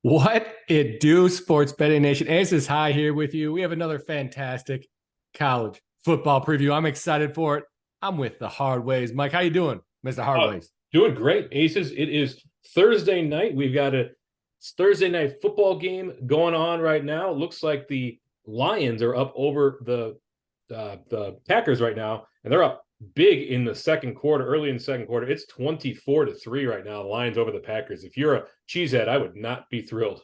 What it do, Sports Betting Nation? Ace is High here with you. We have another fantastic college football preview. I'm excited for it. I'm with the Hardways. Mike, how you doing, Mr. Hardways? Doing great, Aces. It is Thursday night. We've got a Thursday night football game going on right now. It looks like the Lions are up over the Packers right now, and they're up big in the second quarter, early in the second quarter. It's 24-3 right now, the Lions over the Packers. If you're a cheesehead, I would not be thrilled.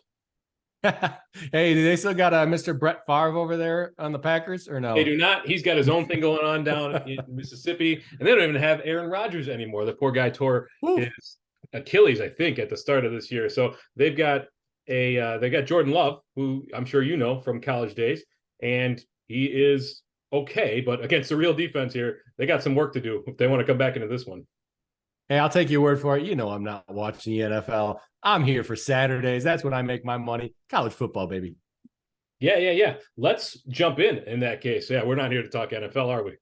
Hey, do they still got Mr. Brett Favre over there on the Packers or no? They do not. He's got his own thing going on down in Mississippi, and they don't even have Aaron Rodgers anymore. The poor guy tore his Achilles, I think, at the start of this year. So they've got they got Jordan Love, who I'm sure you know from college days, and he is okay, but against the real defense here, they got some work to do if they want to come back into this one. Hey, I'll take your word for it. You know I'm not watching the NFL. I'm here for Saturdays. That's when I make my money. College football, baby. Yeah. Let's jump in that case. Yeah, we're not here to talk NFL, are we?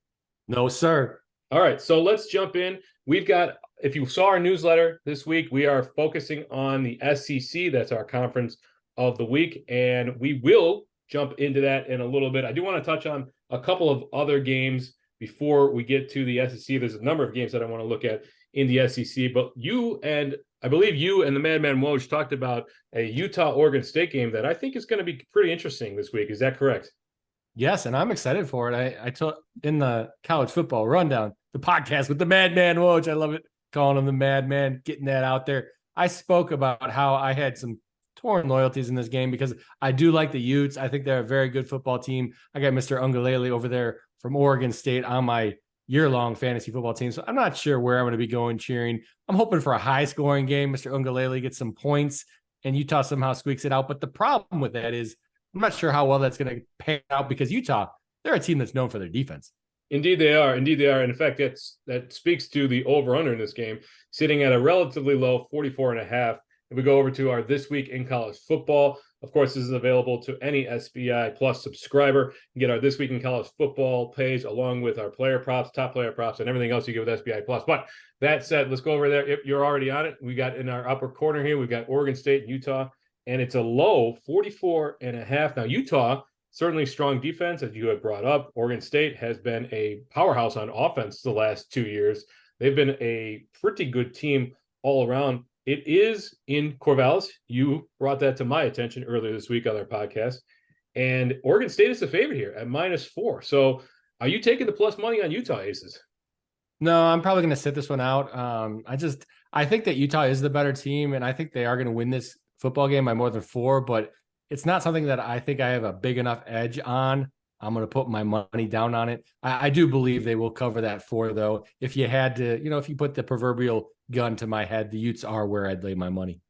No, sir. All right, so let's jump in. We've got, if you saw our newsletter this week, we are focusing on the SEC. That's our conference of the week, and we will jump into that in a little bit. I do want to touch on a couple of other games before we get to the SEC. There's a number of games that I want to look at in the SEC, but I believe you and the Madman Woj talked about a Utah-Oregon State game that I think is going to be pretty interesting this week. Is that correct? Yes, and I'm excited for it. I took in the college football rundown, the podcast with the Madman Woj. I love it, calling him the Madman, getting that out there. I spoke about how I had some torn loyalties in this game because I do like the Utes. I think they're a very good football team. I got Mr. Ungalele over there from Oregon State on my year-long fantasy football team. So I'm not sure where I'm going to be going cheering. I'm hoping for a high-scoring game. Mr. Ungalele gets some points, and Utah somehow squeaks it out. But the problem with that is I'm not sure how well that's going to pay out because Utah, they're a team that's known for their defense. Indeed they are. And in fact, that speaks to the over-under in this game, sitting at a relatively low 44.5. If we go over to our This Week in College Football, of course, this is available to any SBI Plus subscriber. You get our This Week in College Football page along with our player props, top player props, and everything else you get with SBI Plus. But that said, let's go over there. If you're already on it, we got in our upper corner here, we've got Oregon State and Utah, and it's a low 44.5. Now, Utah, certainly strong defense, as you have brought up. Oregon State has been a powerhouse on offense the last 2 years. They've been a pretty good team all around. It is in Corvallis. You brought that to my attention earlier this week on our podcast. And Oregon State is the favorite here at -4. So are you taking the plus money on Utah, Aces? No, I'm probably going to sit this one out. I think that Utah is the better team, and I think they are going to win this football game by more than 4, but it's not something that I think I have a big enough edge on. I'm going to put my money down on it. I do believe they will cover that 4, though. If you had to, if you put the proverbial gun to my head, the Utes are where I'd lay my money.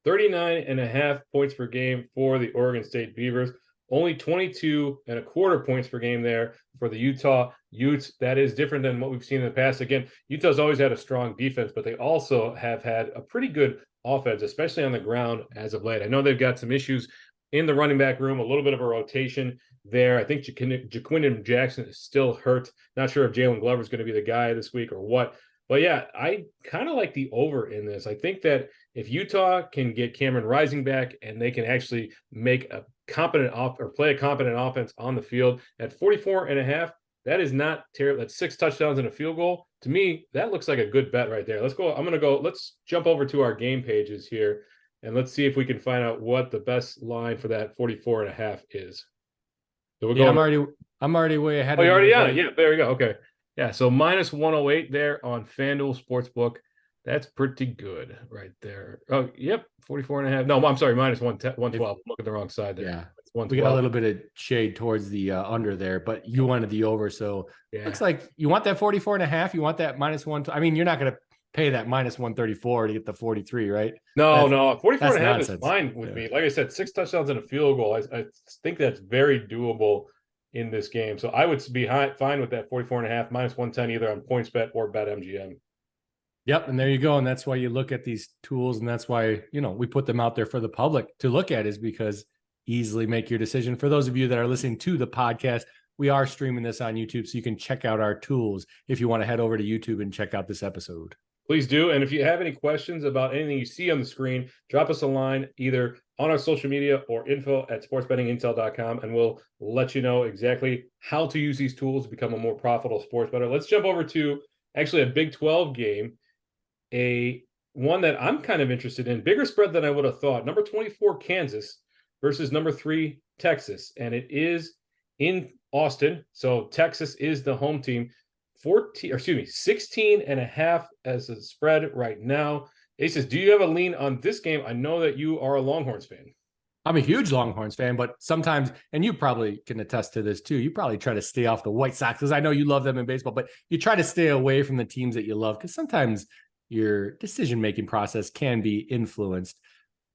39.5 points per game for the Oregon State Beavers. Only 22.25 points per game there for the Utah Utes. That is different than what we've seen in the past. Again, Utah's always had a strong defense, but they also have had a pretty good offense, especially on the ground as of late. I know they've got some issues in the running back room, a little bit of a rotation there. I think Jaquindon Jackson is still hurt. Not sure if Jalen Glover is going to be the guy this week or what. But yeah, I kind of like the over in this. I think that if Utah can get Cameron Rising back and they can actually make a competent play a competent offense on the field at 44.5, that is not terrible. That's 6 touchdowns and a field goal. To me, that looks like a good bet right there. Let's jump over to our game pages here and let's see if we can find out what the best line for that 44.5 is. So I'm already way ahead. Oh, you're already on it. Yeah, there we go. Okay. Yeah, so -108 there on FanDuel Sportsbook. That's pretty good right there. Oh, yep, 44.5. No, I'm sorry, -112. I'm looking at the wrong side there. Yeah, we got a little bit of shade towards the under there, but you wanted the over, so looks like you want that 44.5. You want that -1. I mean, you're not going to pay that -134 to get the 43, right? No, 44.5 is fine with me. Like I said, 6 touchdowns and a field goal. I think that's very doable in this game. So I would be fine with that 44.5, -110 either on PointsBet or BetMGM. Yep, and there you go. And that's why you look at these tools, and that's why, we put them out there for the public to look at, is because easily make your decision. For those of you that are listening to the podcast, we are streaming this on YouTube, so you can check out our tools if you want to head over to YouTube and check out this episode. Please do. And if you have any questions about anything you see on the screen, drop us a line either on our social media or info@sportsbettingintel.com, and we'll let you know exactly how to use these tools to become a more profitable sports bettor. Let's jump over to actually a Big 12 game, a one that I'm kind of interested in. Bigger spread than I would have thought. Number 24, Kansas versus number 3, Texas. And it is in Austin. So Texas is the home team. 16 and a half as a spread right now. Aces, do you have a lean on this game? I know that you are a Longhorns fan. I'm a huge Longhorns fan, but sometimes, and you probably can attest to this too, you probably try to stay off the White Sox because I know you love them in baseball, but you try to stay away from the teams that you love because sometimes your decision-making process can be influenced.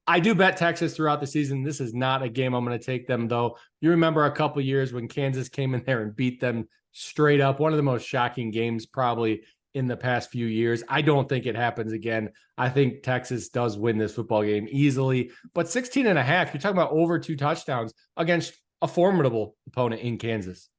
I do bet Texas throughout the season. This is not a game I'm going to take them, though. You remember a couple years when Kansas came in there and beat them straight up. One of the most shocking games probably in the past few years. I don't think it happens again. I think Texas does win this football game easily. But 16 and a half, you're talking about over 2 touchdowns against a formidable opponent in Kansas.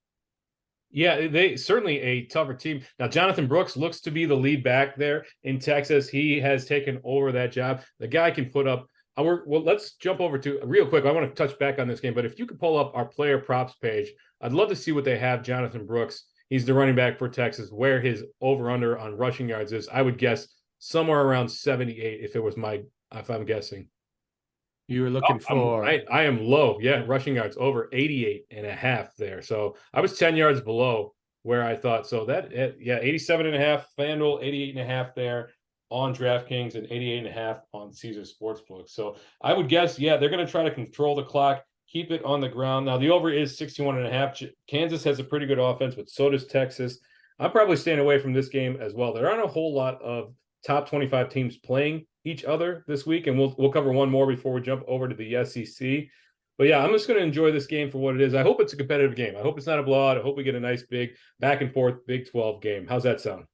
Yeah, they certainly a tougher team. Now, Jonathan Brooks looks to be the lead back there in Texas. He has taken over that job. The guy can put up. Well, let's jump over to real quick. I want to touch back on this game, but if you could pull up our player props page, I'd love to see what they have. Jonathan Brooks, he's the running back for Texas, where his over/under on rushing yards is. I would guess somewhere around 78 if I'm guessing. You were looking for. I am low. Yeah, rushing yards over 88 and a half there. So I was 10 yards below where I thought. So that, 87 and a half, FanDuel, 88 and a half there on DraftKings, and 88 and a half on Caesar Sportsbook. So I would guess, they're going to try to control the clock, keep it on the ground. Now, the over is 61 and a half. Kansas has a pretty good offense, but so does Texas. I'm probably staying away from this game as well. There aren't a whole lot of top 25 teams playing each other this week, and we'll cover one more before we jump over to the SEC. But yeah, I'm just going to enjoy this game for what it is. I hope it's a competitive game. I hope it's not a blowout. I hope we get a nice big back and forth Big 12 game. How's that sound?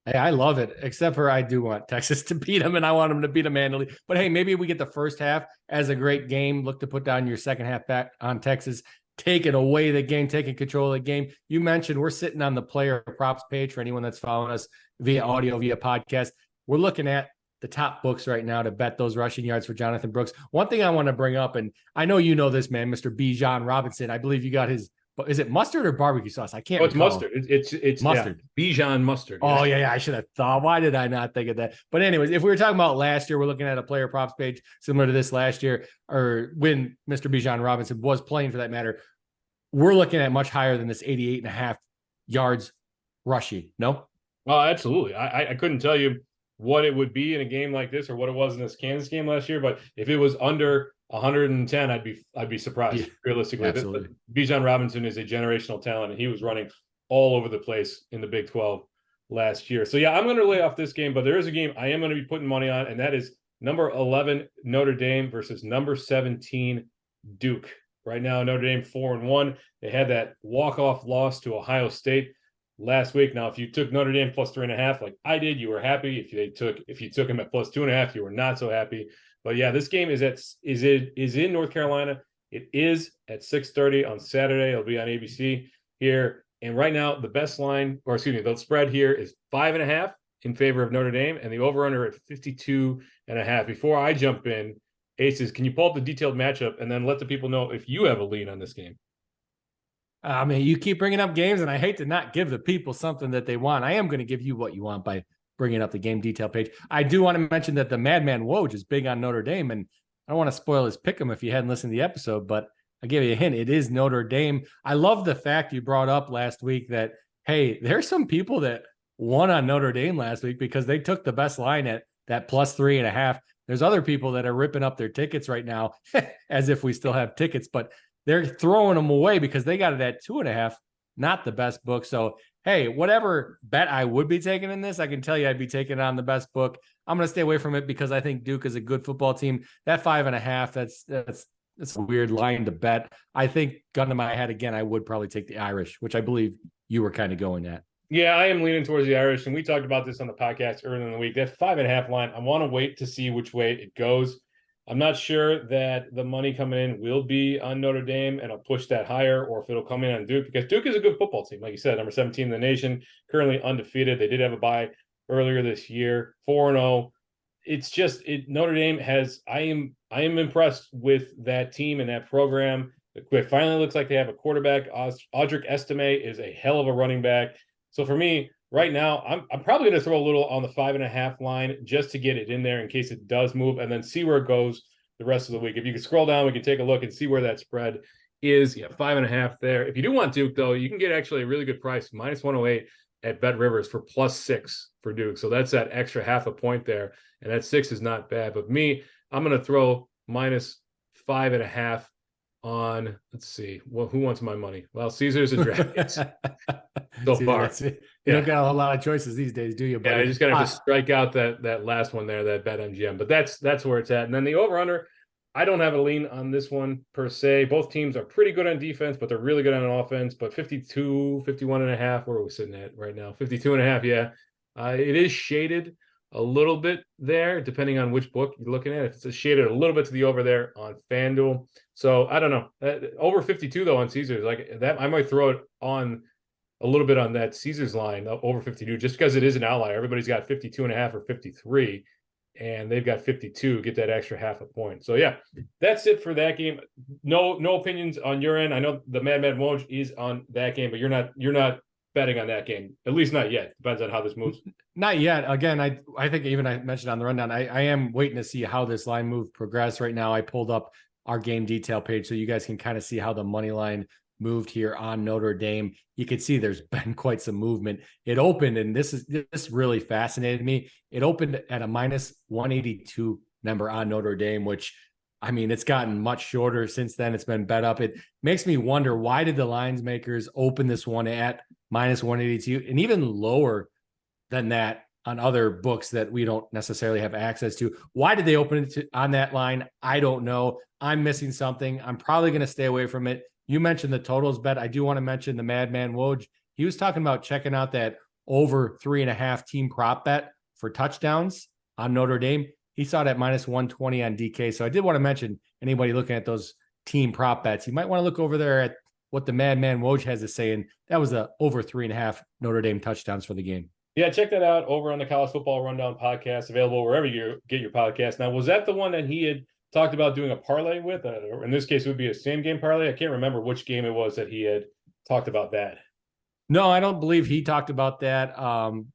Hey, I love it, except for I do want Texas to beat them, and I want them to beat them handily. But hey, maybe we get the first half as a great game. Look to put down your second half back on Texas, taking away the game, taking control of the game. You mentioned we're sitting on the player props page for anyone that's following us via audio, via podcast. We're looking at the top books right now to bet those rushing yards for Jonathan Brooks. One thing I want to bring up, and I know you know this, man, Mr. Bijan Robinson. I believe you got his. Is it mustard or barbecue sauce? I can't. Oh, it's mustard. It's mustard. Bijan mustard. Oh yeah. I should have thought. Why did I not think of that? But anyways, if we were talking about last year, we're looking at a player props page similar to this last year, or when Mr. Bijan Robinson was playing for that matter. We're looking at much higher than this 88 and a half yards rushing. No? Oh, absolutely. I couldn't tell you what it would be in a game like this or what it was in this Kansas game last year, but if it was under 110, I'd be surprised, realistically. Absolutely. Bijan Robinson is a generational talent, and he was running all over the place in the Big 12 last year. So I'm going to lay off this game, but there is a game I am going to be putting money on, and that is number 11 Notre Dame versus number 17 Duke. Right now, Notre Dame 4-1. They had that walk-off loss to Ohio State last week. Now, if you took Notre Dame plus 3.5, like I did, you were happy. If you took him at plus 2.5, you were not so happy. But yeah, this game is in North Carolina. It is at 6:30 on Saturday. It'll be on ABC here. And right now, the spread here is 5.5 in favor of Notre Dame, and the over/under at 52.5. Before I jump in, Aces, can you pull up the detailed matchup and then let the people know if you have a lean on this game? I mean, you keep bringing up games, and I hate to not give the people something that they want. I am going to give you what you want by bringing up the game detail page. I do want to mention that the Madman Woj is big on Notre Dame, and I don't want to spoil his pick 'em if you hadn't listened to the episode, but I'll give you a hint. It is Notre Dame. I love the fact you brought up last week that, hey, there's some people that won on Notre Dame last week because they took the best line at that plus 3.5. There's other people that are ripping up their tickets right now as if we still have tickets, but they're throwing them away because they got it at 2.5, not the best book. So, hey, whatever bet I would be taking in this, I can tell you I'd be taking it on the best book. I'm going to stay away from it because I think Duke is a good football team. That 5.5, that's a weird line to bet. I think, gun to my head again, I would probably take the Irish, which I believe you were kind of going at. Yeah, I am leaning towards the Irish, and we talked about this on the podcast earlier in the week. That 5.5 line, I want to wait to see which way it goes. I'm not sure that the money coming in will be on Notre Dame and I'll push that higher, or if it'll come in on Duke, because Duke is a good football team. Like you said, number 17 in the nation, currently undefeated. They did have a bye earlier this year, 4-0. It's just Notre Dame has. I am impressed with that team and that program. It finally looks like they have a quarterback. Audric Estime is a hell of a running back. So for me, right now, I'm probably going to throw a little on the 5.5 line just to get it in there in case it does move, and then see where it goes the rest of the week. If you can scroll down, we can take a look and see where that spread is. Yeah, 5.5 there. If you do want Duke, though, you can get actually a really good price, -108 at Bet Rivers for +6 for Duke. So that's that extra half a point there, and that 6 is not bad. But me, I'm going to throw -5.5 on, let's see, well, who wants my money? Well, Caesars and DraftKings so far. You don't got a lot of choices these days, do you, buddy? Yeah, I just gotta have to strike out that last one there, that BetMGM. But that's where it's at. And then the over-under, I don't have a lean on this one per se. Both teams are pretty good on defense, but they're really good on offense. But 52, 51.5, where are we sitting at right now? 52.5, yeah. It is shaded a little bit there, depending on which book you're looking at. If it's shaded a little bit to the over there on FanDuel. So I don't know. Over 52 though on Caesars, like that, I might throw it on a little bit on that Caesars line over 52, just because it is an outlier. Everybody's got 52.5 or 53, and they've got 52. Get that extra half a point. So yeah, that's it for that game. No opinions on your end. I know the Madman Woj is on that game, but you're not betting on that game, at least not yet. Depends on how this moves. Not yet. Again, I think even I mentioned on the rundown, I am waiting to see how this line move progress. Right now, I pulled up our game detail page so you guys can kind of see how the money line moved here on Notre Dame. You can see there's been quite some movement. It opened, and this really fascinated me. It opened at a -182 number on Notre Dame, which, I mean, it's gotten much shorter since then. It's been bet up. It makes me wonder, why did the lines makers open this one at -182 and even lower than that on other books that we don't necessarily have access to? Why did they open it on that line? I don't know. I'm missing something. I'm probably going to stay away from it. You mentioned the totals bet. I do want to mention the Madman Woj. He was talking about checking out that over 3.5 team prop bet for touchdowns on Notre Dame. He saw it at -120 on DK. So I did want to mention, anybody looking at those team prop bets, you might want to look over there at what the Madman Woj has to say. And that was over 3.5 Notre Dame touchdowns for the game. Yeah, check that out over on the College Football Rundown podcast, available wherever you get your podcast. Now, was that the one that he had talked about doing a parlay with? In this case, it would be a same game parlay. I can't remember which game it was that he had talked about that. No, I don't believe he talked about that.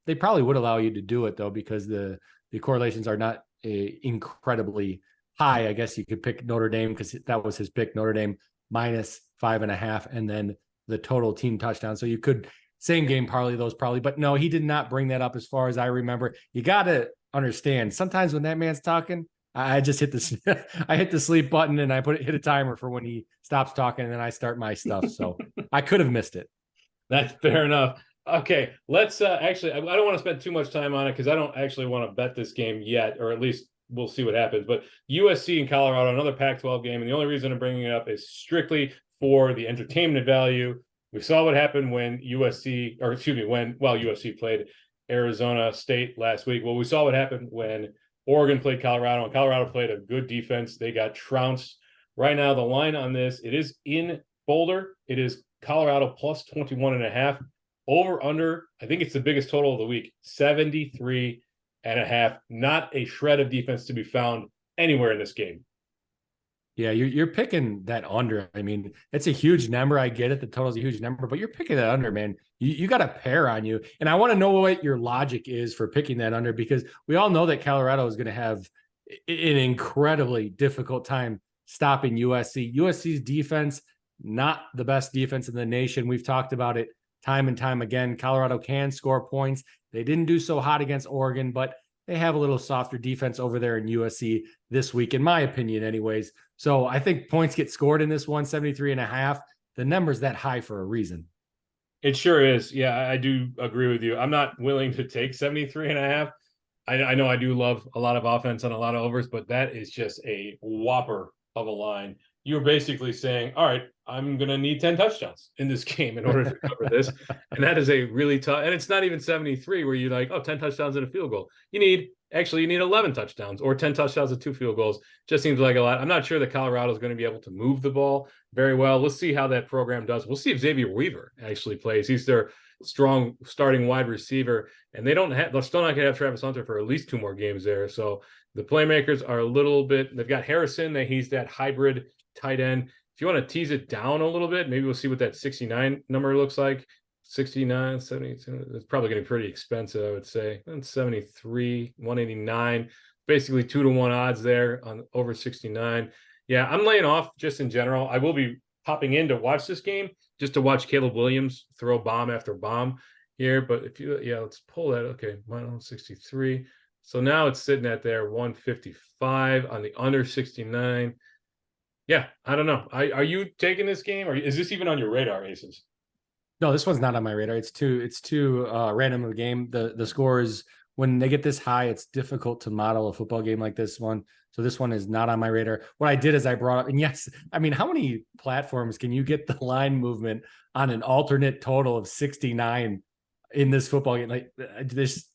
They probably would allow you to do it, though, because the correlations are not incredibly high. I guess you could pick Notre Dame because that was his pick, Notre Dame -5.5, and then the total team touchdown. So you could same game parlay those probably, but no, he did not bring that up as far as I remember. You got to understand, sometimes when that man's talking, I just hit the sleep button and I hit a timer for when he stops talking, and then I start my stuff. So I could have missed it. That's fair enough. Okay, let's actually, I don't want to spend too much time on it because I don't actually want to bet this game yet, or at least we'll see what happens. But USC and Colorado, another Pac-12 game, and the only reason I'm bringing it up is strictly for the entertainment value. We saw what happened when USC played Arizona State last week. Well, we saw what happened when Oregon played Colorado, and Colorado played a good defense. They got trounced. Right now, the line on this, it is in Boulder. It is Colorado +21.5. Over under, I think it's the biggest total of the week, 73.5. Not a shred of defense to be found anywhere in this game. Yeah, you're picking that under. I mean, it's a huge number. I get it. The total's a huge number, but you're picking that under, man. You got a pair on you. And I want to know what your logic is for picking that under, because we all know that Colorado is going to have an incredibly difficult time stopping USC. USC's defense, not the best defense in the nation. We've talked about it time and time again. Colorado can score points. They didn't do so hot against Oregon, but they have a little softer defense over there in USC this week, in my opinion, anyways. So I think points get scored in this one, 73.5. The number's that high for a reason. It sure is. Yeah, I do agree with you. I'm not willing to take 73.5. I know I do love a lot of offense and a lot of overs, but that is just a whopper of a line. You're basically saying, all right, I'm going to need 10 touchdowns in this game in order to cover this. And that is a really tough, and it's not even 73 where you're like, oh, 10 touchdowns and a field goal. You need 11 touchdowns or 10 touchdowns and 2 field goals. Just seems like a lot. I'm not sure that Colorado is going to be able to move the ball very well. Let's see how that program does. We'll see if Xavier Weaver actually plays. He's their strong starting wide receiver, and they're still not going to have Travis Hunter for at least 2 more games there. So the playmakers are a little bit, they've got Harrison, that he's that hybrid tight end. If you want to tease it down a little bit, maybe we'll see what that 69 number looks like. 69, 72, it's probably getting pretty expensive, I would say. And 73, 189, basically 2-to-1 odds there on over 69. Yeah, I'm laying off just in general. I will be popping in to watch this game, just to watch Caleb Williams throw bomb after bomb here. But if you, let's pull that. Okay, 163. So now it's sitting at there 155 on the under 69. Yeah, I don't know. Are you taking this game, or is this even on your radar, Aces? No, this one's not on my radar. It's too random of a game. The scores, when they get this high, it's difficult to model a football game like this one. So this one is not on my radar. What I did is I brought up, and yes, I mean, how many platforms can you get the line movement on an alternate total of 69 in this football game? Like this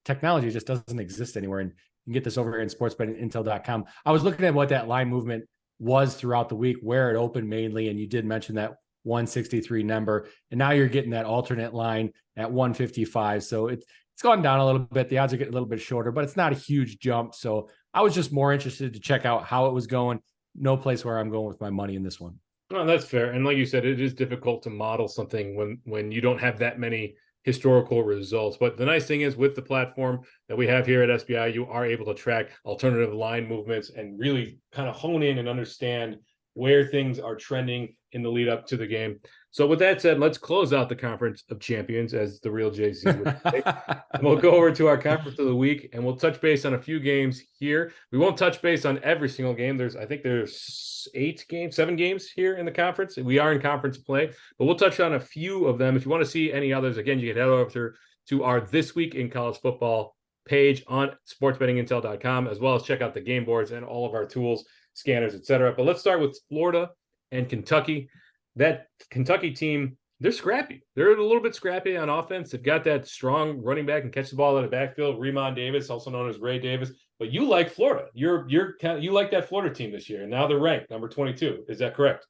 technology just doesn't exist anywhere. And you can get this over here in sportsbettingintel.com. I was looking at what that line movement was throughout the week, where it opened mainly, and you did mention that 163 number, and now you're getting that alternate line at 155. So it's gone down a little bit. The odds are getting a little bit shorter, but it's not a huge jump. So I was just more interested to check out how it was going. No place where I'm going with my money in this one. No, that's fair. And like you said, it is difficult to model something when you don't have that many historical results. But the nice thing is, with the platform that we have here at SBI, you are able to track alternative line movements and really kind of hone in and understand where things are trending in the lead up to the game. So with that said, let's close out the Conference of Champions, as the real Jay-Z would say. And we'll go over to our Conference of the Week, and we'll touch base on a few games here. We won't touch base on every single game. I think there's 7 games here in the conference. We are in conference play, but we'll touch on a few of them. If you want to see any others, again, you can head over to our This Week in College Football page on sportsbettingintel.com, as well as check out the game boards and all of our tools, scanners, etc. But let's start with Florida and Kentucky. That Kentucky team, they're scrappy. They're a little bit scrappy on offense. They've got that strong running back and catch the ball out of the backfield, Remon Davis, also known as Ray Davis. But you like Florida. You like that Florida team this year, and now they're ranked number 22. Is that correct?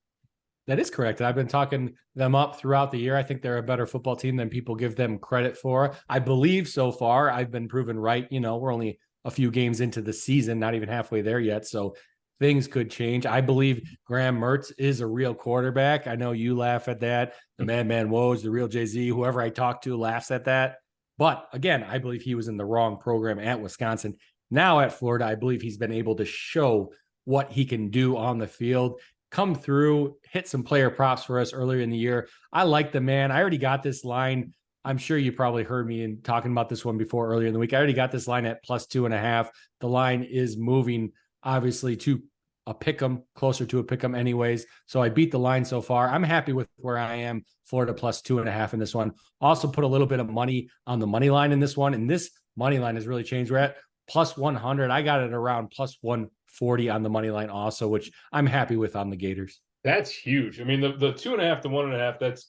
That is correct. I've been talking them up throughout the year. I think they're a better football team than people give them credit for. I believe so far I've been proven right. We're only a few games into the season, not even halfway there yet. So things could change. I believe Graham Mertz is a real quarterback. I know you laugh at that. The Madman Woj, the real Jay-Z, whoever I talk to laughs at that. But again, I believe he was in the wrong program at Wisconsin. Now at Florida, I believe he's been able to show what he can do on the field, come through, hit some player props for us earlier in the year. I like the man. I already got this line. I'm sure you probably heard me in talking about this one before earlier in the week. I already got this line at +2.5. The line is moving obviously to a pick'em, closer to a pick'em anyways. So I beat the line so far. I'm happy with where I am. Florida +2.5 in this one. Also put a little bit of money on the money line in this one. And this money line has really changed. We're at +100. I got it around +140 on the money line also, which I'm happy with on the Gators. That's huge. I mean, the 2.5 to 1.5,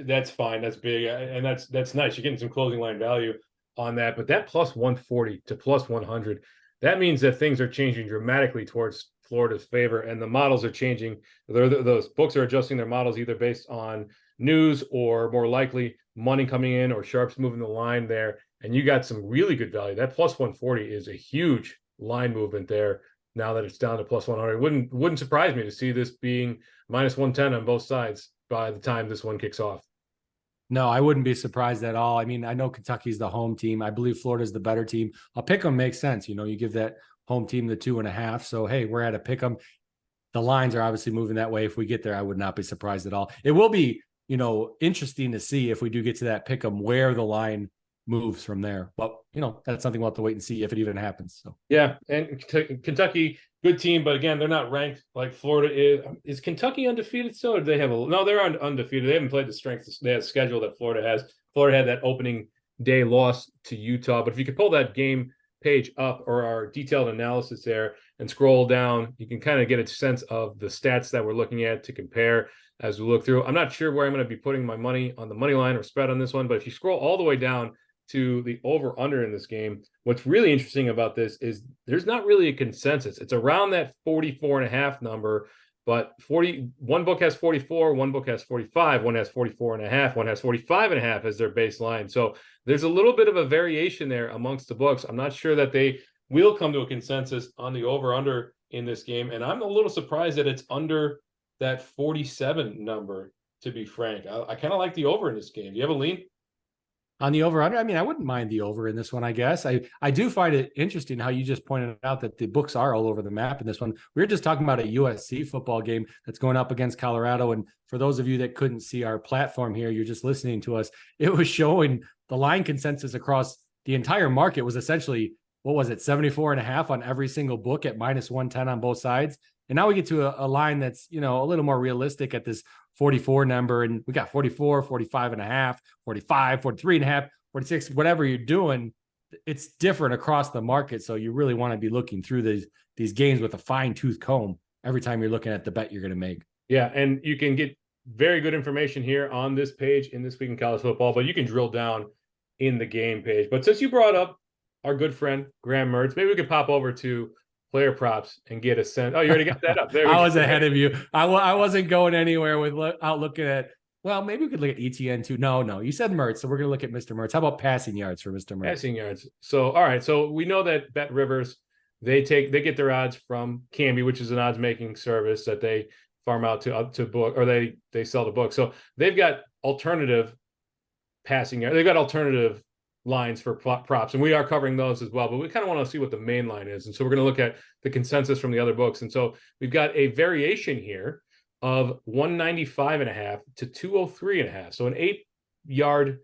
that's fine. That's big. And that's nice. You're getting some closing line value on that. But that +140 to +100, that means that things are changing dramatically towards Florida's favor, and the models are changing. Those books are adjusting their models either based on news or more likely money coming in or sharps moving the line there. And you got some really good value. That +140 is a huge line movement there. Now that it's down to +100, wouldn't surprise me to see this being -110 on both sides by the time this one kicks off. No, I wouldn't be surprised at all. I mean, I know Kentucky's the home team. I believe Florida's the better team. A pick 'em makes sense. You give that home team the 2.5. So, hey, we're at a pick 'em. The lines are obviously moving that way. If we get there, I would not be surprised at all. It will be, interesting to see if we do get to that pick 'em where the line moves from there. But, that's something we'll have to wait and see if it even happens. So, yeah. And Kentucky, good team, but again, they're not ranked like Florida is. Is Kentucky undefeated still? Or do they have no, they're undefeated. They haven't played the strength they have schedule that Florida has. Florida had that opening day loss to Utah. But if you could pull that game page up, or our detailed analysis there, and scroll down, you can kind of get a sense of the stats that we're looking at to compare as we look through. I'm not sure where I'm going to be putting my money on the money line or spread on this one, but if you scroll all the way down to the over under in this game, what's really interesting about this is there's not really a consensus. It's around that 44.5 number, But one book has 44, one book has 45, one has 44.5, one has 45.5 as their baseline. So there's a little bit of a variation there amongst the books. I'm not sure that they will come to a consensus on the over-under in this game. And I'm a little surprised that it's under that 47 number, to be frank. I kind of like the over in this game. Do you have a lean? On the over-under, I mean, I wouldn't mind the over in this one, I guess. I do find it interesting how you just pointed out that the books are all over the map in this one. We were just talking about a USC football game that's going up against Colorado. And for those of you that couldn't see our platform here, you're just listening to us, it was showing the line consensus across the entire market was essentially, what was it, 74.5 on every single book at minus 110 on both sides. And now we get to a line that's, a little more realistic at this 44 number, and we got 44, 45.5, 45, 43.5, 46, whatever you're doing, it's different across the market. So you really want to be looking through these games with a fine tooth comb every time you're looking at the bet you're going to make. Yeah. And you can get very good information here on this page in This Week in College Football, but you can drill down in the game page. But since you brought up our good friend, Graham Mertz, maybe we could pop over to player props and get a sense. Oh, you already got that up. There I was ahead of you. I wasn't going anywhere without looking at, well, maybe we could look at ETN too. No, you said Mertz, so we're going to look at Mr. Mertz. How about passing yards for Mr. Mertz? Passing yards. So, all right. So we know that Bet Rivers, they get their odds from Canby, which is an odds making service that they farm out to book, or they sell the book. So they've got alternative passing yards. They've got alternative lines for props, and we are covering those as well, but we kind of want to see what the main line is. And so we're going to look at the consensus from the other books. And so we've got a variation here of 195.5 to 203.5. So an 8-yard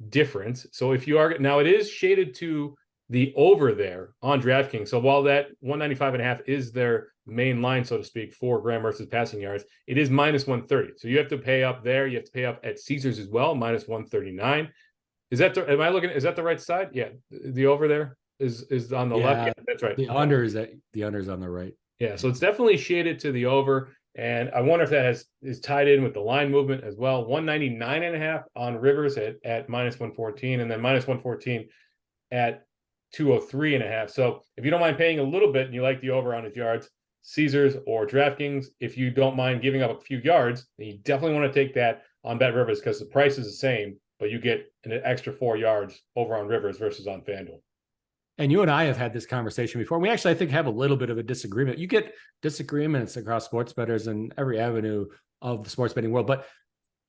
difference. So if you are, now it is shaded to the over there on DraftKings. So while that 195.5 is their main line, so to speak, for Graham Mertz's passing yards, it is minus 130. So you have to pay up there. You have to pay up at Caesars as well, minus 139. Is that is that the right side? Yeah. The over there is on the left. Yeah, that's right. The under is on the right. Yeah. So it's definitely shaded to the over. And I wonder if that is tied in with the line movement as well. 199.5 on Rivers at minus 114, and then minus 114 at 203.5. So if you don't mind paying a little bit and you like the over on his yards, Caesars or DraftKings, if you don't mind giving up a few yards, then you definitely want to take that on Bet Rivers, because the price is the same, but you get an extra 4 yards over on Rivers versus on FanDuel. And you and I have had this conversation before. We actually, I think, have a little bit of a disagreement. You get disagreements across sports bettors in every avenue of the sports betting world. But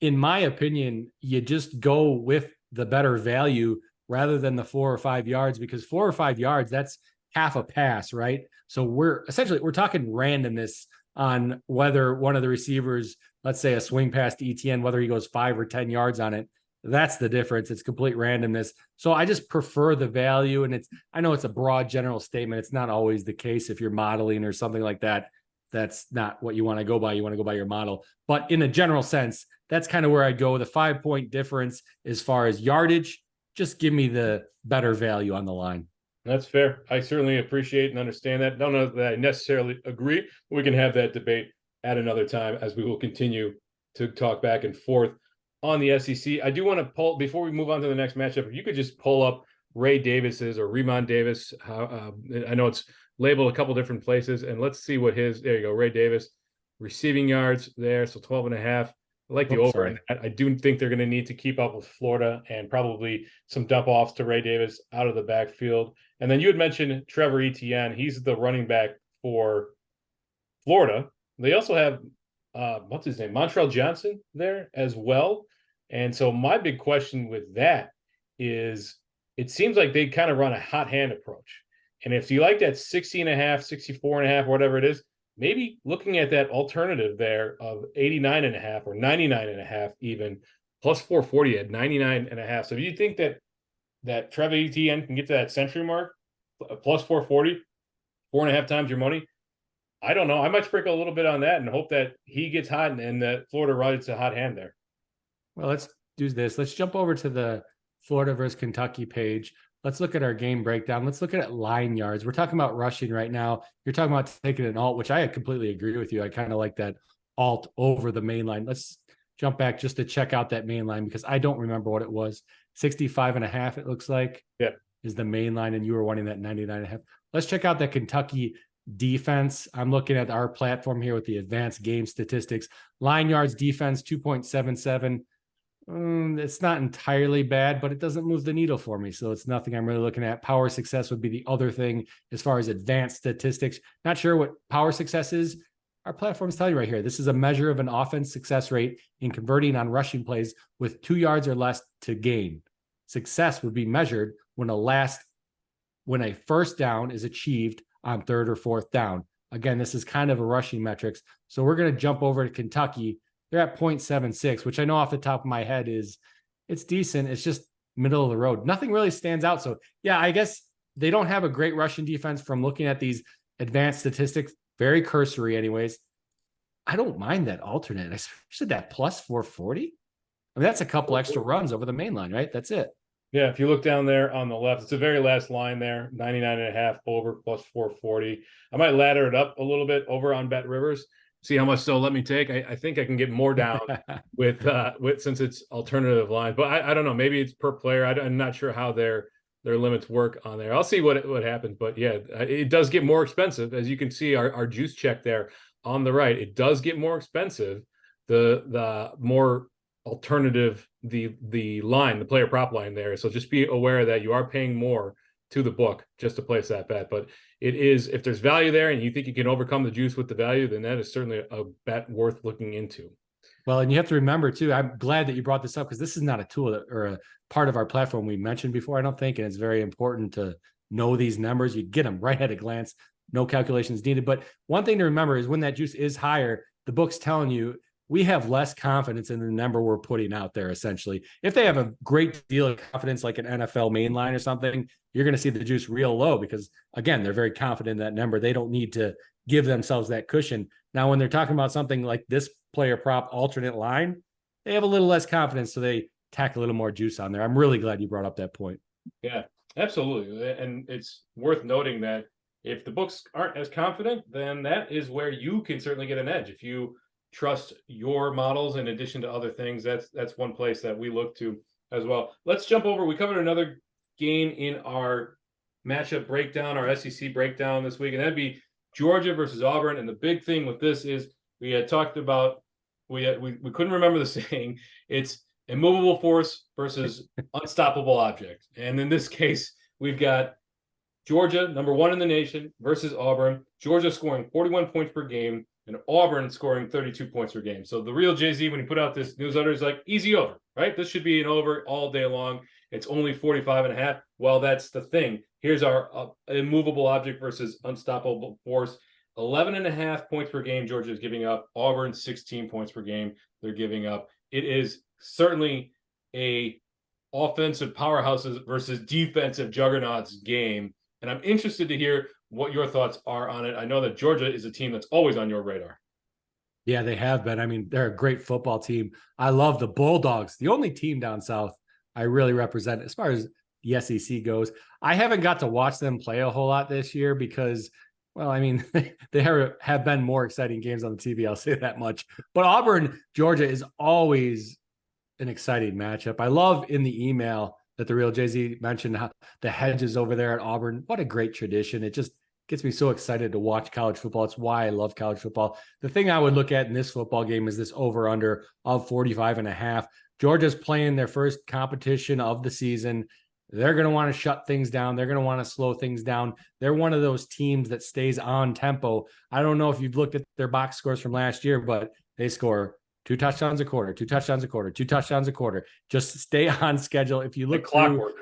in my opinion, you just go with the better value rather than the 4 or 5 yards, because 4 or 5 yards, that's half a pass, right? So we're talking randomness on whether one of the receivers, let's say a swing pass to ETN, whether he goes 5 or 10 yards on it. That's the difference. It's complete randomness. So I just prefer the value. And I know it's a broad general statement. It's not always the case if you're modeling or something like that. That's not what you want to go by. You want to go by your model. But in a general sense, that's kind of where I go. The 5-point difference as far as yardage, just give me the better value on the line. That's fair. I certainly appreciate and understand that. Don't know that I necessarily agree. We can have that debate at another time, as we will continue to talk back and forth on the SEC. I do want to pull, before we move on to the next matchup, if you could just pull up Ray Davis's, or Remon Davis. I know it's labeled a couple different places, and let's see what there you go. Ray Davis receiving yards there. So 12.5. I like the over. And I do think they're going to need to keep up with Florida, and probably some dump offs to Ray Davis out of the backfield. And then you had mentioned Trevor Etienne. He's the running back for Florida. They also have what's his name? Montrell Johnson there as well. And so my big question with that is, it seems like they kind of run a hot hand approach. And if you like that 60.5, 64.5, whatever it is, maybe looking at that alternative there of 89.5 or 99.5 even, plus 440 at 99.5. So do you think that Trevor Etienne can get to that century mark, plus 440, 4.5 times your money? I don't know. I might sprinkle a little bit on that and hope that he gets hot and that Florida rides a hot hand there. Well, let's do this. Let's jump over to the Florida versus Kentucky page. Let's look at our game breakdown. Let's look at line yards. We're talking about rushing right now. You're talking about taking an alt, which I completely agree with you. I kind of like that alt over the main line. Let's jump back just to check out that main line, because I don't remember what it was. 65.5, it looks like, yeah, is the main line, and you were wanting that 99.5. Let's check out that Kentucky defense. I'm looking at our platform here with the advanced game statistics. Line yards defense 2.77. It's not entirely bad, but it doesn't move the needle for me. So it's nothing I'm really looking at. Power success would be the other thing as far as advanced statistics. Not sure what power success is. Our platforms tell you right here. This is a measure of an offense success rate in converting on rushing plays with 2 yards or less to gain. Success would be measured when a first down is achieved on 3rd or 4th down. Again, this is kind of a rushing metrics. So we're going to jump over to Kentucky. They're at 0.76, which I know off the top of my head it's decent. It's just middle of the road. Nothing really stands out. So yeah, I guess they don't have a great rushing defense from looking at these advanced statistics. Very cursory anyways. I don't mind that alternate. I said that plus 440. I mean, that's a couple extra runs over the main line, right? That's it. Yeah, if you look down there on the left, it's the very last line there, 99.5 over plus 440. I might ladder it up a little bit over on Bet Rivers, see how much they'll let me take. I think I can get more down with since it's alternative lines, but I don't know. Maybe it's per player. I'm not sure how their limits work on there. I'll see what happens, but yeah, it does get more expensive. As you can see, our juice check there on the right, it does get more expensive. The more alternative the line, the player prop line there. So just be aware that you are paying more to the book just to place that bet. But it is, if there's value there and you think you can overcome the juice with the value, then that is certainly a bet worth looking into. Well, and you have to remember too, I'm glad that you brought this up because this is not a tool or a part of our platform we mentioned before, I don't think. And it's very important to know these numbers. You get them right at a glance, no calculations needed. But one thing to remember is when that juice is higher, the book's telling you we have less confidence in the number we're putting out there, essentially. If they have a great deal of confidence, like an NFL main line or something, you're going to see the juice real low because, again, they're very confident in that number. They don't need to give themselves that cushion. Now, when they're talking about something like this player prop alternate line, they have a little less confidence, so they tack a little more juice on there. I'm really glad you brought up that point. Yeah, absolutely. And it's worth noting that if the books aren't as confident, then that is where you can certainly get an edge. If you trust your models in addition to other things, that's one place that we look to as well. Let's jump over. We covered another game in our matchup breakdown, our SEC breakdown this week, and that'd be Georgia versus Auburn. And the big thing with this is we had talked about, we couldn't remember the saying, it's immovable force versus unstoppable object. And in this case, we've got Georgia, number 1 in the nation, versus Auburn. Georgia scoring 41 points per game, and Auburn scoring 32 points per game. So the real Jay-Z, when he put out this newsletter, is like, easy over, right? This should be an over all day long. It's only 45.5. Well, that's the thing. Here's our immovable object versus unstoppable force. 11.5 points per game Georgia is giving up. Auburn, 16 points per game they're giving up. It is certainly a offensive powerhouses versus defensive juggernauts game. And I'm interested to hear what your thoughts are on it. I know that Georgia is a team that's always on your radar. Yeah, they have been. I mean, they're a great football team. I love the Bulldogs, the only team down south I really represent as far as the SEC goes. I haven't got to watch them play a whole lot this year because, well, I mean, they have been more exciting games on the TV. I'll say that much. But Auburn, Georgia is always an exciting matchup. I love in the email that the real Jay-Z mentioned how the hedges over there at Auburn. What a great tradition. It just gets me so excited to watch college football. It's why I love college football. The thing I would look at in this football game is this over-under of 45.5. Georgia's playing their first competition of the season. They're going to want to shut things down. They're going to want to slow things down. They're one of those teams that stays on tempo. I don't know if you've looked at their box scores from last year, but they score 2 touchdowns a quarter, 2 touchdowns a quarter, 2 touchdowns a quarter. Just stay on schedule. If you look like clockwork.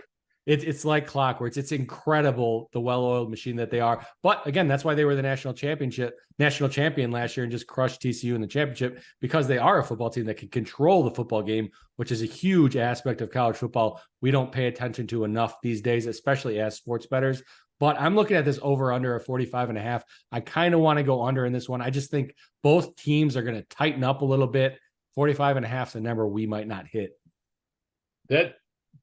It's like clockwork. It's incredible, the well-oiled machine that they are. But again, that's why they were the national champion last year and just crushed TCU in the championship, because they are a football team that can control the football game, which is a huge aspect of college football we don't pay attention to enough these days, especially as sports bettors. But I'm looking at this over under a 45.5. I kind of want to go under in this one. I just think both teams are going to tighten up a little bit. 45.5 is a number we might not hit. That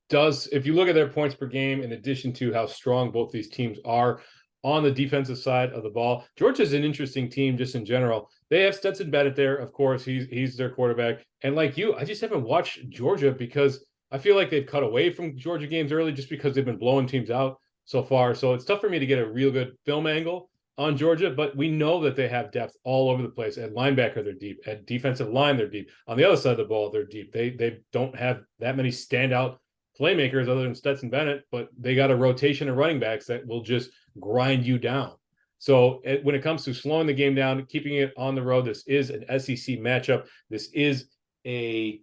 does, if you look at their points per game, in addition to how strong both these teams are on the defensive side of the ball, Georgia's an interesting team just in general. They have Stetson Bennett there, of course. He's their quarterback. And like you, I just haven't watched Georgia because I feel like they've cut away from Georgia games early just because they've been blowing teams out so far. So it's tough for me to get a real good film angle on Georgia, but we know that they have depth all over the place. At linebacker, they're deep. At defensive line, they're deep. On the other side of the ball, they're deep. They don't have that many standout playmakers other than Stetson Bennett, but they got a rotation of running backs that will just grind you down. So when it comes to slowing the game down, keeping it on the road, this is an SEC matchup. This is a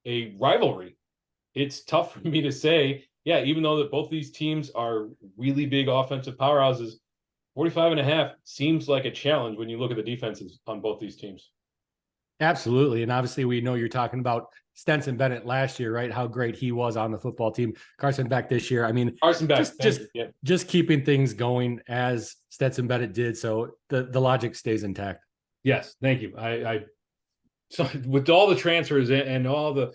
rivalry. It's tough for me to say, yeah, even though that both these teams are really big offensive powerhouses, 45.5 seems like a challenge when you look at the defenses on both these teams. Absolutely. And obviously we know you're talking about Stetson Bennett last year, right? How great he was on the football team. Carson Beck this year. I mean, Carson Beck, just keeping things going as Stetson Bennett did. So the logic stays intact. Yes. Thank you. So with all the transfers and all the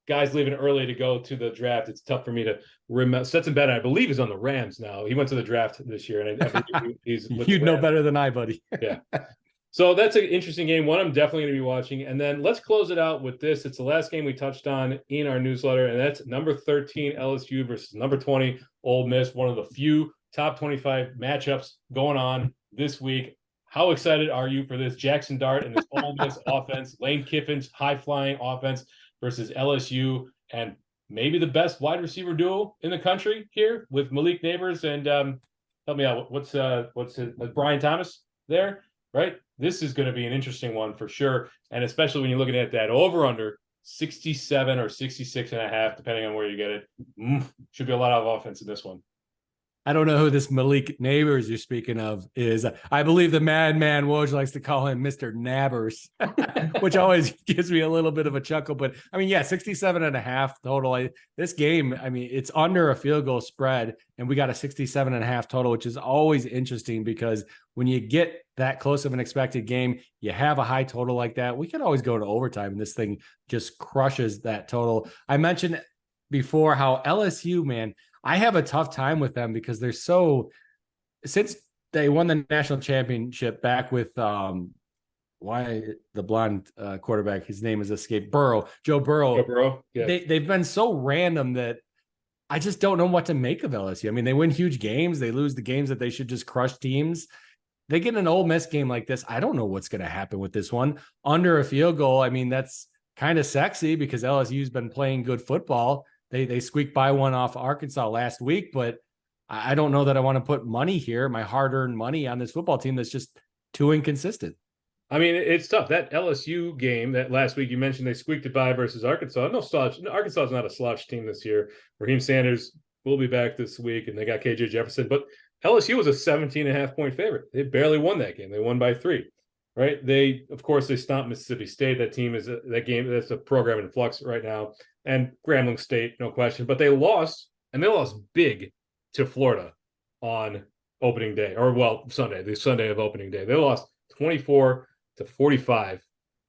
guys leaving early to go to the draft, it's tough for me to remember. Stetson Bennett, I believe, is on the Rams now. He went to the draft this year, and I believe he's you'd know better than I, buddy. Yeah. So that's an interesting game. One I'm definitely going to be watching. And then let's close it out with this. It's the last game we touched on in our newsletter, and that's number 13 LSU versus number 20 Ole Miss. One of the few top 25 matchups going on this week. How excited are you for this Jackson Dart and this Ole Miss offense, Lane Kiffin's high-flying offense versus LSU, and maybe the best wide receiver duo in the country here with Malik Neighbors and help me out. What's Brian Thomas there, right? This is going to be an interesting one for sure, and especially when you're looking at that over/under 67 or 66.5, depending on where you get it. Should be a lot of offense in this one. I don't know who this Malik Neighbors you're speaking of is. I believe the madman Woj likes to call him Mr. Nabbers, which always gives me a little bit of a chuckle. But I mean, yeah, 67.5 total. This game, I mean, it's under a field goal spread, and we got a 67.5 total, which is always interesting because when you get that close of an expected game, you have a high total like that. We could always go to overtime, and this thing just crushes that total. I mentioned before how LSU, man, I have a tough time with them because they're so, since they won the national championship back with why the blonde quarterback, his name is escaped, Joe Burrow. Yeah. They've been so random that I just don't know what to make of LSU. I mean, they win huge games, they lose the games that they should just crush teams. They get an Ole Miss game like this, I don't know what's going to happen with this one. Under a field goal, I mean, that's kind of sexy because LSU's been playing good football. They squeaked by one off Arkansas last week, but I don't know that I want to put money here, my hard-earned money on this football team that's just too inconsistent. I mean, it's tough. That LSU game that last week you mentioned they squeaked it by versus Arkansas. No slouch. Arkansas is not a slouch team this year. Raheem Sanders will be back this week, and they got KJ Jefferson. But LSU was a 17.5-point favorite. They barely won that game. They won by 3. Right? They stomped Mississippi State. That team is that game. That's a program in flux right now. And Grambling State, no question. But they lost, and they lost big to Florida on opening day, or Sunday, the Sunday of opening day. They lost 24-45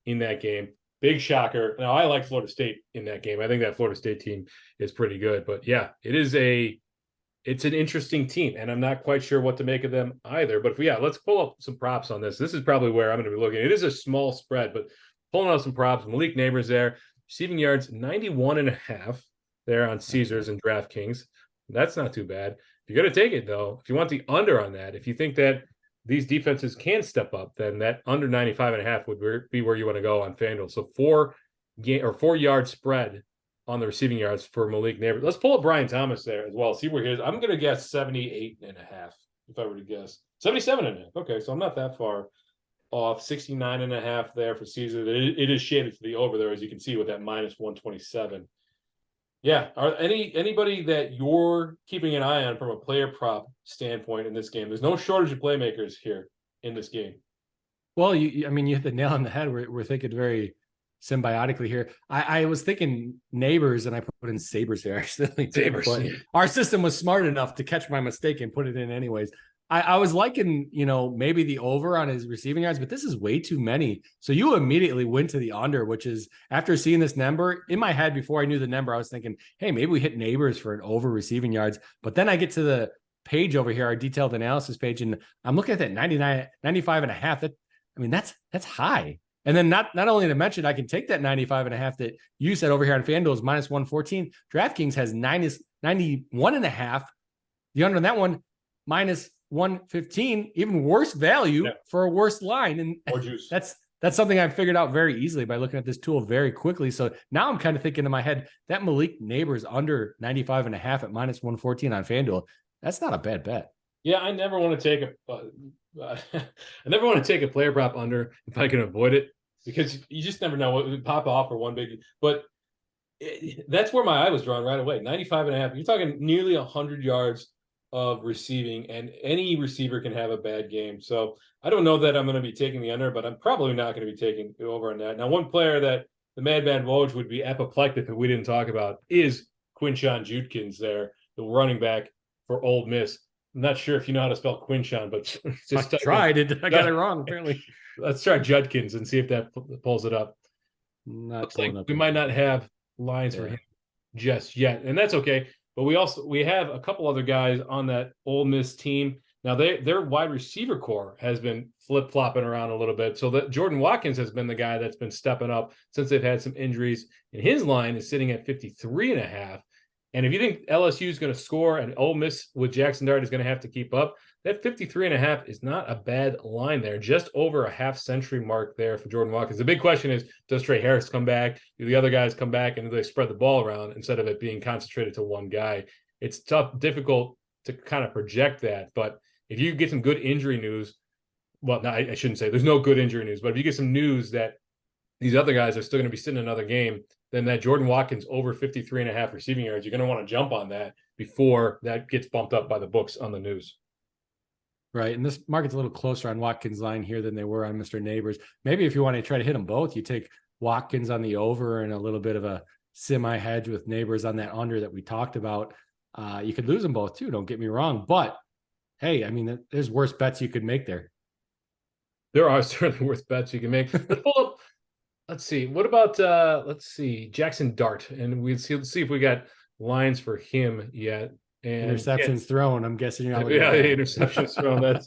in that game. Big shocker. Now, I like Florida State in that game. I think that Florida State team is pretty good. But yeah, it's an interesting team, and I'm not quite sure what to make of them either. But let's pull up some props on this. This is probably where I'm going to be looking. It is a small spread, but pulling out some props. Malik Neighbors there. Receiving yards, 91.5 there on Caesars and DraftKings. That's not too bad. If you're going to take it, though, if you want the under on that, if you think that these defenses can step up, then that under 95.5 would be where you want to go on FanDuel. So 4-yard spread on the receiving yards for Malik Neighbors. Let's pull up Brian Thomas there as well. See where he is. I'm going to guess 78.5 if I were to guess. 77.5. Okay, so I'm not that far off. 69.5 there for Caesar. It is shaded to the over there, as you can see, with that minus 127. Yeah. Are anybody that you're keeping an eye on from a player prop standpoint in this game? There's no shortage of playmakers here in this game. Well, you hit the nail on the head. We're thinking very symbiotically here. I was thinking Neighbors, and I put in Sabres here actually. Sabres. But our system was smart enough to catch my mistake and put it in anyways. I was liking, maybe the over on his receiving yards, but this is way too many. So you immediately went to the under, which is, after seeing this number in my head before I knew the number, I was thinking, hey, maybe we hit Neighbors for an over receiving yards. But then I get to the page over here, our detailed analysis page, and I'm looking at that 95.5. That's high. And then not only to mention, I can take that 95.5 that you said over here on FanDuel is minus 114. DraftKings has 91.5. The under on that one, minus 115, even worse value for a worse line. And More juice. That's something I figured out very easily by looking at this tool very quickly. So now I'm kind of thinking in my head that Malik Neighbors under 95.5 at minus 114 on FanDuel. That's not a bad bet. Yeah, I never want to take a player prop under if I can avoid it, because you just never know what would pop off for one big. But that's where my eye was drawn right away. 95.5. You're talking nearly 100 yards of receiving, and any receiver can have a bad game. So I don't know that I'm going to be taking the under, but I'm probably not going to be taking the over on that. Now, one player that the Madman Woj would be apoplectic if we didn't talk about is Quinshon Judkins there, the running back for Ole Miss. I'm not sure if you know how to spell Quinshon, but just I tried it. I got it wrong, apparently. Let's try Judkins and see if that pulls it up. Looks like we might not have lines for him just yet, and that's okay. But we have a couple other guys on that Ole Miss team. Now their wide receiver core has been flip-flopping around a little bit. So that Jordan Watkins has been the guy that's been stepping up since they've had some injuries. And his line is sitting at 53.5. And if you think LSU is going to score and Ole Miss with Jackson Dart is going to have to keep up, that 53.5 is not a bad line there. Just over a half-century mark there for Jordan Watkins. The big question is, does Trey Harris come back? Do the other guys come back, and do they spread the ball around instead of it being concentrated to one guy? It's difficult to kind of project that. But if you get some good injury news, well, no, I shouldn't say there's no good injury news, but if you get some news that these other guys are still going to be sitting in another game, then that Jordan Watkins over 53.5 receiving yards, you're going to want to jump on that before that gets bumped up by the books on the news. Right. And this market's a little closer on Watkins' line here than they were on Mr. Neighbors. Maybe if you want to try to hit them both, you take Watkins on the over and a little bit of a semi-hedge with Neighbors on that under that we talked about. You could lose them both too, don't get me wrong. But, hey, I mean, there's worse bets you could make there. There are certainly worse bets you can make. Let's pull up. Let's see. What about Jackson Dart, and we'll see if we got lines for him yet. And interceptions thrown. I'm guessing you're not. Interceptions thrown.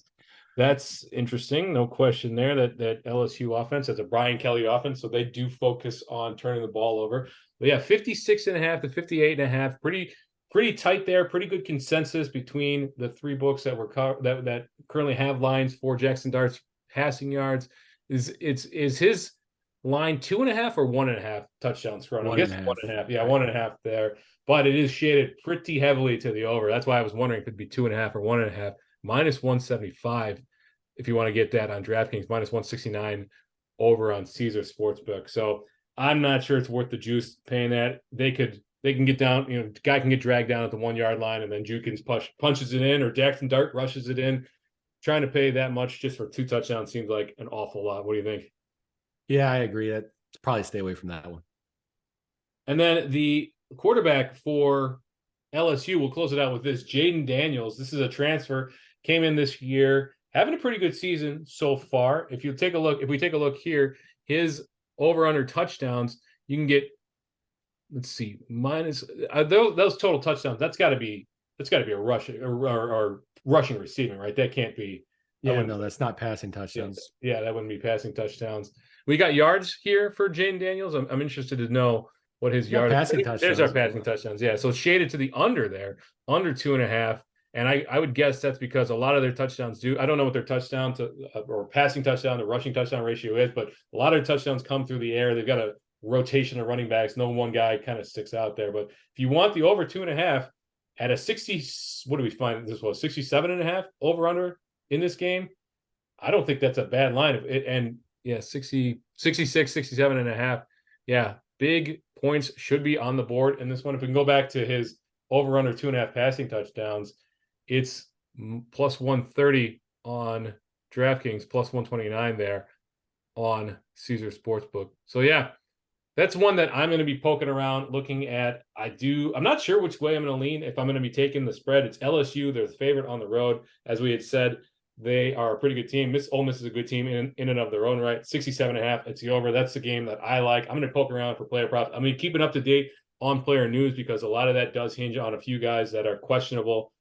That's interesting. No question there. That LSU offense, that's a Brian Kelly offense, so they do focus on turning the ball over. But yeah, 56.5 to 58.5, pretty tight there. Pretty good consensus between the three books that that currently have lines for Jackson Dart's passing yards. Is his line 2.5 or 1.5 touchdowns thrown? I guess 1.5. Yeah, 1.5 there. But it is shaded pretty heavily to the over. That's why I was wondering if it'd be 2.5 or 1.5. Minus 175 if you want to get that on DraftKings. Minus 169 over on Caesar Sportsbook. So I'm not sure it's worth the juice paying that. They can get down. The guy can get dragged down at the 1 yard line, and then Judkins punches it in, or Jackson Dart rushes it in. Trying to pay that much just for 2 touchdowns seems like an awful lot. What do you think? Yeah, I agree. That probably stay away from that one. And then the quarterback for LSU, we'll close it out with this. Jaden Daniels. This is a transfer, came in this year, having a pretty good season so far. If we take a look here, his over under touchdowns, you can get, let's see, minus those total touchdowns. That's got to be a rushing or rushing receiving, right? That can't be. Yeah, no, that's not passing touchdowns. Yeah, that wouldn't be passing touchdowns. We got yards here for Jaden Daniels. I'm interested to know what his yard passing touchdowns. There's our passing touchdowns. Yeah, so it's shaded to the under there, under 2.5. And I would guess that's because a lot of their touchdowns do. I don't know what their touchdown to or passing touchdown to rushing touchdown ratio is, but a lot of their touchdowns come through the air. They've got a rotation of running backs. No one guy kind of sticks out there. But if you want the over 2.5 at a 60, what do we find this was 67.5 over under in this game? I don't think that's a bad line. And yeah, 66, 67.5. Yeah, big points should be on the board in this one. If we can go back to his over under 2.5 passing touchdowns, it's plus 130 on DraftKings, plus 129 there on Caesar Sportsbook. So yeah, that's one that I'm going to be poking around, looking at. I'm not sure which way I'm going to lean if I'm going to be taking the spread. It's LSU. They're the favorite on the road. As we had said, they are a pretty good team. Ole Miss is a good team in and of their own right. 67.5. It's the over. That's the game that I like. I'm going to poke around for player props. I'm going to keep it up to date on player news because a lot of that does hinge on a few guys that are questionable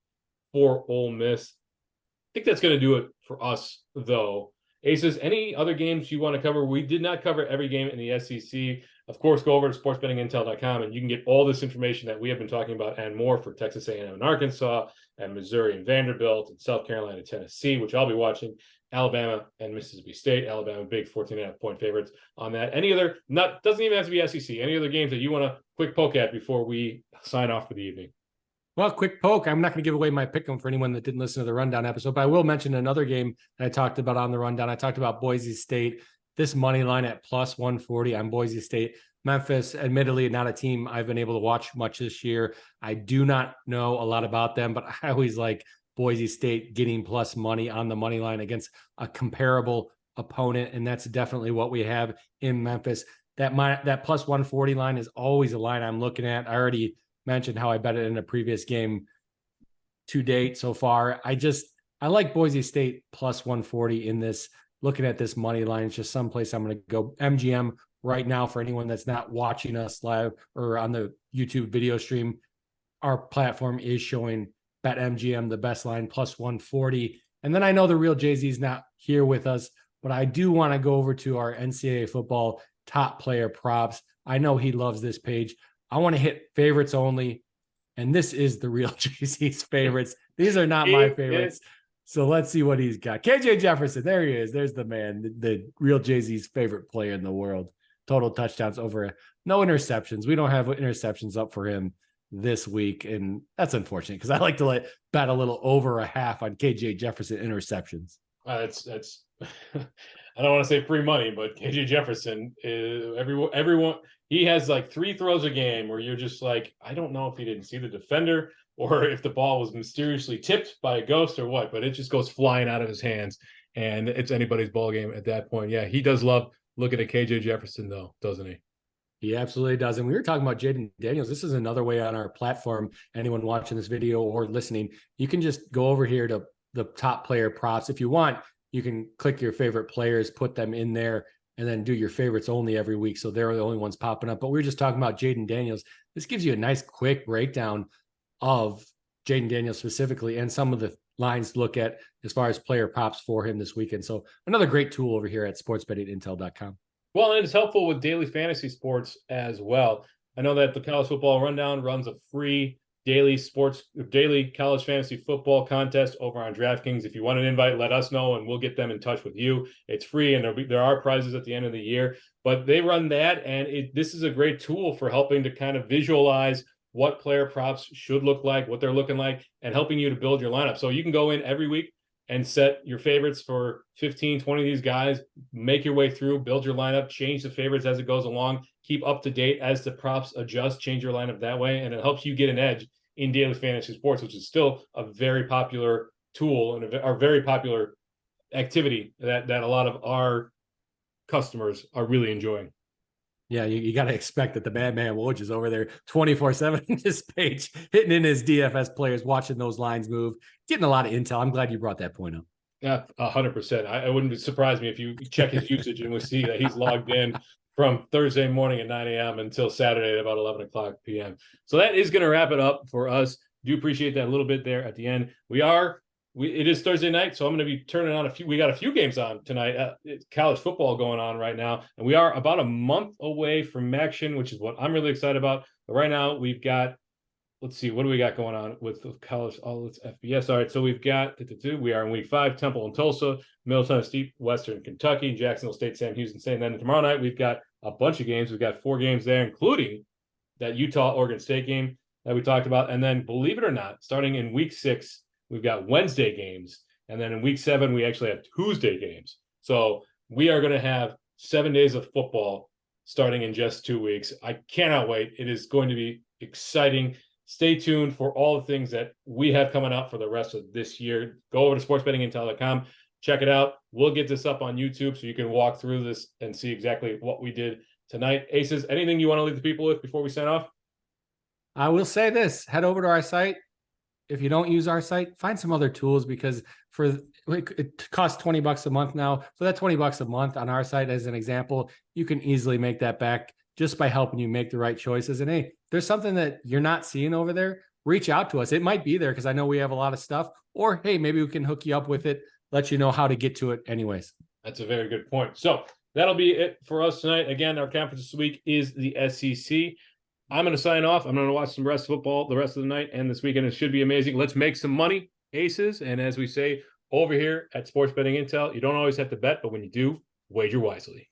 for Ole Miss. I think that's going to do it for us, though. Aces, any other games you want to cover? We did not cover every game in the SEC. Of course, go over to sportsbettingintel.com and you can get all this information that we have been talking about and more for Texas A&M and Arkansas, and Missouri and Vanderbilt, and South Carolina, Tennessee, which I'll be watching. Alabama and Mississippi State. Alabama, big 14.5-point favorites on that. Any other, doesn't even have to be SEC. Any other games that you want to quick poke at before we sign off for the evening? Well, quick poke. I'm not going to give away my pick'em for anyone that didn't listen to the rundown episode, but I will mention another game that I talked about on the rundown. I talked about Boise State, this money line at plus 140 on Boise State. Memphis, admittedly, not a team I've been able to watch much this year. I do not know a lot about them, but I always like Boise State getting plus money on the money line against a comparable opponent, and that's definitely what we have in Memphis. That plus 140 line is always a line I'm looking at. I already mentioned how I bet it in a previous game to date so far. I like Boise State plus 140 in this. Looking at this money line, it's just someplace I'm going to go. MGM right now, for anyone that's not watching us live or on the YouTube video stream, our platform is showing BetMGM, the best line, plus 140. And then I know the real Jay-Z's not here with us, but I do want to go over to our NCAA football top player props. I know he loves this page. I want to hit favorites only. And this is the real Jay-Z's favorites. These are not my favorites. So let's see what he's got. KJ Jefferson, there he is. There's the man, the real Jay-Z's favorite player in the world. Total touchdowns over, no interceptions. We don't have interceptions up for him this week, and that's unfortunate because I like to bet a little over a half on KJ Jefferson interceptions. That's I don't want to say free money, but KJ Jefferson is everyone. He has like 3 throws a game where you're just like, I don't know if he didn't see the defender or if the ball was mysteriously tipped by a ghost or what, but it just goes flying out of his hands, and it's anybody's ball game at that point. Yeah, he does love looking at KJ Jefferson, though, doesn't he? He absolutely does. And we were talking about Jaden Daniels. This is another way on our platform. Anyone watching this video or listening, you can just go over here to the top player props. If you want, you can click your favorite players, put them in there, and then do your favorites only every week. So they're the only ones popping up. But we were just talking about Jaden Daniels. This gives you a nice quick breakdown of Jaden Daniels specifically and some of the lines to look at as far as player props for him this weekend. So another great tool over here at sportsbettingintel.com. Well, and it's helpful with daily fantasy sports as well. I know that the College Football Rundown runs a free daily college fantasy football contest over on DraftKings. If you want an invite, let us know and we'll get them in touch with you. It's free, and there are prizes at the end of the year, but they run that, and this is a great tool for helping to kind of visualize what player props should look like, what they're looking like, and helping you to build your lineup. So you can go in every week and set your favorites for 15, 20 of these guys, make your way through, build your lineup, change the favorites as it goes along, keep up to date as the props adjust, change your lineup that way, and it helps you get an edge in daily fantasy sports, which is still a very popular tool and a very popular activity that a lot of our customers are really enjoying. Yeah, you got to expect that the madman Woj is over there 24/7 on this page, hitting in his DFS players, watching those lines move, getting a lot of intel. I'm glad you brought that point up. Yeah, 100%. I wouldn't surprise me if you check his usage and we see that he's logged in from Thursday morning at 9 a.m. until Saturday at about 11 o'clock p.m. So that is going to wrap it up for us. Do appreciate that a little bit there at the end. It is Thursday night, so I'm going to be turning on we got a few games on tonight. It's college football going on right now, and we are about a month away from action, which is what I'm really excited about. But right now we've got, let's see, what do we got going on with college? Oh, it's FBS. All right, so we've got, we are in week 5, Temple and Tulsa, Middle Tennessee, Western Kentucky, Jacksonville State, Sam Houston State. And then tomorrow night we've got a bunch of games. We've got 4 games there, including that Utah-Oregon State game that we talked about. And then, believe it or not, starting in week 6, we've got Wednesday games, and then in week 7, we actually have Tuesday games. So we are going to have 7 days of football starting in just 2 weeks. I cannot wait. It is going to be exciting. Stay tuned for all the things that we have coming out for the rest of this year. Go over to sportsbettingintel.com. Check it out. We'll get this up on YouTube so you can walk through this and see exactly what we did tonight. Aces, anything you want to leave the people with before we sign off? I will say this. Head over to our site. If you don't use our site, find some other tools, because it costs $20 a month now. For that $20 a month on our site, as an example, you can easily make that back just by helping you make the right choices. And hey, there's something that you're not seeing over there, reach out to us. It might be there because I know we have a lot of stuff, or hey, maybe we can hook you up with it, let you know how to get to it anyways. That's a very good point. So that'll be it for us tonight. Again, our conference this week is the SEC. I'm going to sign off. I'm going to watch some rest football the rest of the night and this weekend. It should be amazing. Let's make some money, aces. And as we say over here at Sports Betting Intel, you don't always have to bet, but when you do, wager wisely.